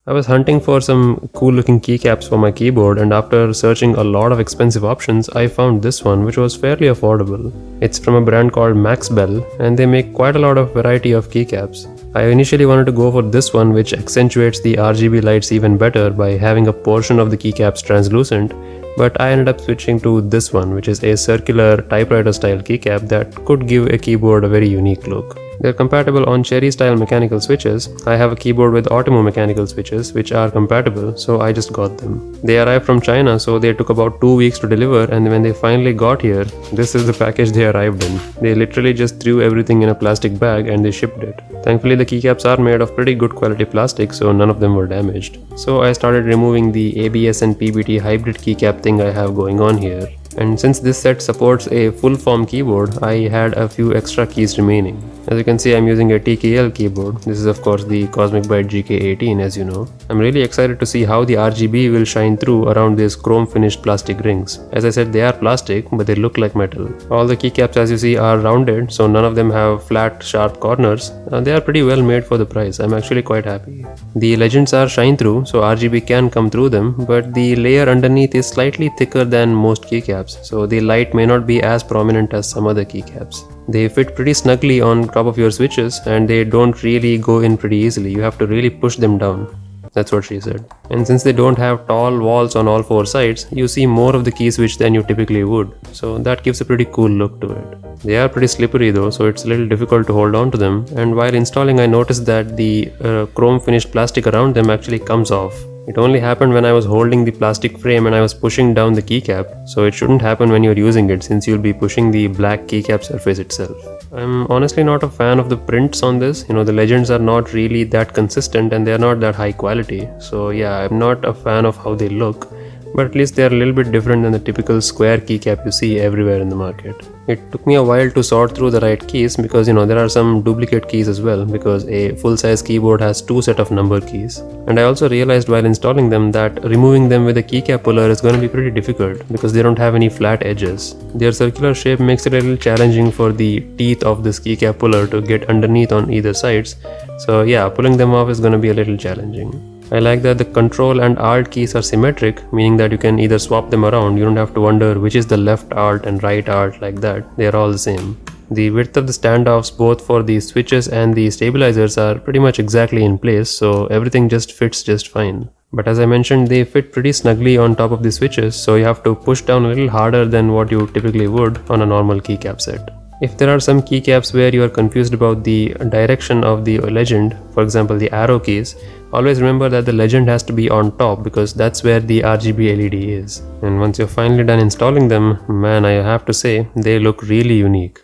I was hunting for some cool looking keycaps for my keyboard, and after searching a lot of expensive options, I found this one which was fairly affordable. It's from a brand called Maxbell, and they make quite a lot of variety of keycaps. I initially wanted to go for this one, which accentuates the RGB lights even better by having a portion of the keycaps translucent, but I ended up switching to this one, which is a circular typewriter style keycap that could give a keyboard a very unique look. They're compatible on Cherry style mechanical switches. I have a keyboard with Optimo mechanical switches which are compatible, so I just got them. They arrived from China, so they took about 2 weeks to deliver, and when they finally got here, this is the package they arrived in. They literally just threw everything in a plastic bag and they shipped it. Thankfully the keycaps are made of pretty good quality plastic, so none of them were damaged. So I started removing the ABS and PBT hybrid keycap thing I have going on here. And since this set supports a full form keyboard, I had a few extra keys remaining. As you can see, I'm using a TKL keyboard. This is of course the Cosmic Byte GK18, as you know. I'm really excited to see how the RGB will shine through around these chrome finished plastic rings. As I said, they are plastic, but they look like metal. All the keycaps, as you see, are rounded, so none of them have flat, sharp corners. They are pretty well made for the price. I'm actually quite happy. The legends are shine through, so RGB can come through them, but the layer underneath is slightly thicker than most keycaps, so the light may not be as prominent as some other keycaps. They fit pretty snugly on top of your switches, and they don't really go in pretty easily. You have to really push them down. That's what she said. And since they don't have tall walls on all four sides, you see more of the key switch than you typically would. So that gives a pretty cool look to it. They are pretty slippery though, so it's a little difficult to hold on to them. And while installing, I noticed that the chrome finished plastic around them actually comes off. It only happened when I was holding the plastic frame and I was pushing down the keycap, so it shouldn't happen when you're using it since you'll be pushing the black keycap surface itself. I'm honestly not a fan of the prints on this. The legends are not really that consistent and they're not that high quality. So yeah, I'm not a fan of how they look, but at least they're a little bit different than the typical square keycap you see everywhere in the market. It took me a while to sort through the right keys because there are some duplicate keys as well, because a full-size keyboard has 2 sets of number keys. And I also realized while installing them that removing them with a keycap puller is going to be pretty difficult because they don't have any flat edges. Their circular shape makes it a little challenging for the teeth of this keycap puller to get underneath on either sides. So yeah, pulling them off is going to be a little challenging. I like that the Control and Alt keys are symmetric, meaning that you can either swap them around. You don't have to wonder which is the left Alt and right Alt like that. They are all the same. The width of the standoffs both for the switches and the stabilizers are pretty much exactly in place, so everything just fits just fine. But as I mentioned, they fit pretty snugly on top of the switches, so you have to push down a little harder than what you typically would on a normal keycap set. If there are some keycaps where you are confused about the direction of the legend, for example the arrow keys, always remember that the legend has to be on top because that's where the RGB LED is. And once you're finally done installing them, man, I have to say, they look really unique.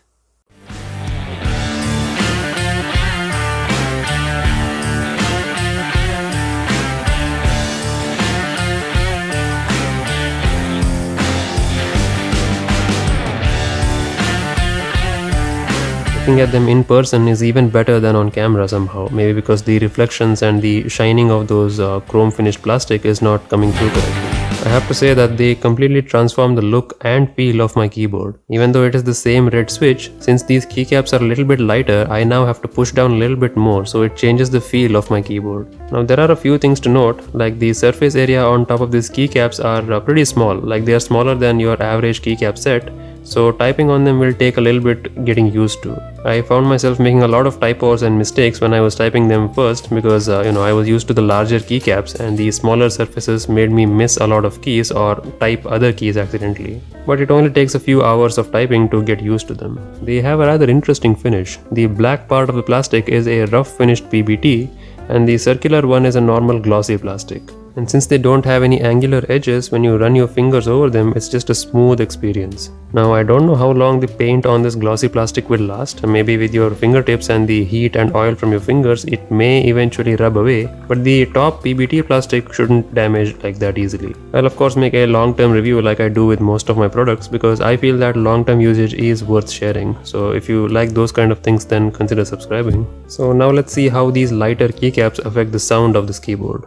Looking at them in person is even better than on camera somehow, maybe because the reflections and the shining of those chrome finished plastic is not coming through correctly. I have to say that they completely transform the look and feel of my keyboard. Even though it is the same red switch, since these keycaps are a little bit lighter, I now have to push down a little bit more, so it changes the feel of my keyboard. Now there are a few things to note, like the surface area on top of these keycaps are pretty small, like they are smaller than your average keycap set. So typing on them will take a little bit getting used to. I found myself making a lot of typos and mistakes when I was typing them first because I was used to the larger keycaps and the smaller surfaces made me miss a lot of keys or type other keys accidentally. But it only takes a few hours of typing to get used to them. They have a rather interesting finish. The black part of the plastic is a rough finished PBT and the circular one is a normal glossy plastic. And since they don't have any angular edges, when you run your fingers over them, it's just a smooth experience. Now I don't know how long the paint on this glossy plastic will last. Maybe with your fingertips and the heat and oil from your fingers, it may eventually rub away, but the top PBT plastic shouldn't damage like that easily. I'll of course make a long-term review like I do with most of my products because I feel that long-term usage is worth sharing. So if you like those kind of things, then consider subscribing. So now let's see how these lighter keycaps affect the sound of this keyboard.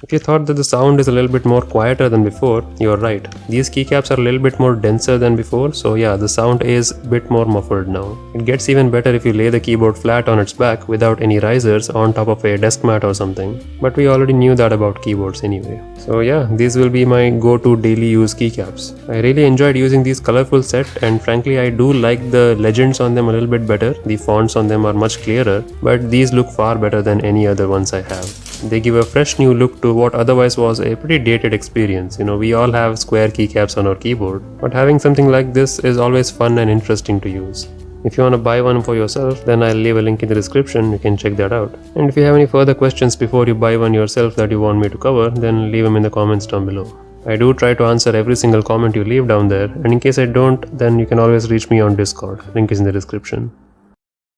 If you thought that the sound is a little bit more quieter than before, you're right. These keycaps are a little bit more denser than before, so yeah, the sound is a bit more muffled now. It gets even better if you lay the keyboard flat on its back without any risers on top of a desk mat or something, but we already knew that about keyboards anyway. So yeah, these will be my go-to daily use keycaps. I really enjoyed using these colorful set, and frankly I do like the legends on them a little bit better. The fonts on them are much clearer, but these look far better than any other ones I have. They give a fresh new look to what otherwise was a pretty dated experience. We all have square keycaps on our keyboard, but having something like this is always fun and interesting to use. If you want to buy one for yourself, then I'll leave a link in the description, you can check that out. And if you have any further questions before you buy one yourself that you want me to cover, then leave them in the comments down below. I do try to answer every single comment you leave down there, and in case I don't, then you can always reach me on Discord, link is in the description.